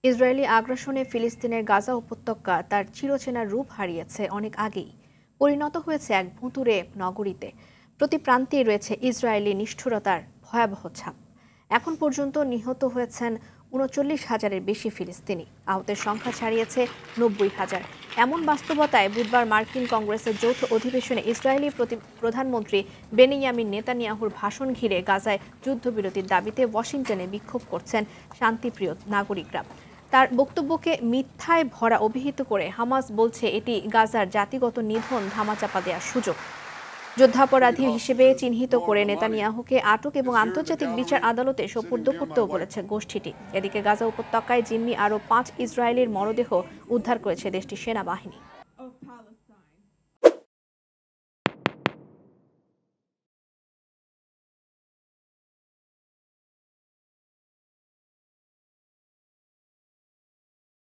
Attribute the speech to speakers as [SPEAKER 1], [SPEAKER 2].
[SPEAKER 1] Israeli আগ্রাসনে ফিলিস্তিনের গাজা উপত্যকা তার চিরচেনা রূপ হারিয়েছে অনেক আগেই, পরিণত হয়েছে এক ভুতুড়ে নগরীতে। প্রতি প্রান্তেই রয়েছে ইসরায়েলি নিষ্ঠুরতার ভয়াবহ ছাপ। এখন পর্যন্ত নিহত হয়েছেন ৩৯,০০০-এর বেশি ফিলিস্তিনি, আহতের সংখ্যা ছাড়িয়েছে ৯০,০০০। এমন বাস্তবতায় বুধবার মার্কিন কংগ্রেসের যৌথ অধিবেশনে ইসরায়েলি প্রধানমন্ত্রী বেনিয়ামিন নেতানিয়াহুর ভাষণ ঘিরে গাজায় যুদ্ধবিরতির দাবিতে ওয়াশিংটনে বিক্ষোভ করছেন শান্তিপ্রিয় নাগরিকরা। তার বক্তব্যকে মিথ্যায় ভরা অভিহিত করে হামাস বলছে এটি গাজার জাতিগত নিধন ধামাচাপা দেওয়ার সুযোগ। যুদ্ধাপরাধী হিসেবে চিহ্নিত করে নেতানিয়াহুকে আটক এবং আন্তর্জাতিক বিচার আদালতে সোপর্দ করতেও বলেছে গোষ্ঠীটি। এদিকে গাজা উপত্যকায় জিম্মি আরও ৫ ইসরায়েলির মরদেহ উদ্ধার করেছে দেশটির সেনাবাহিনী।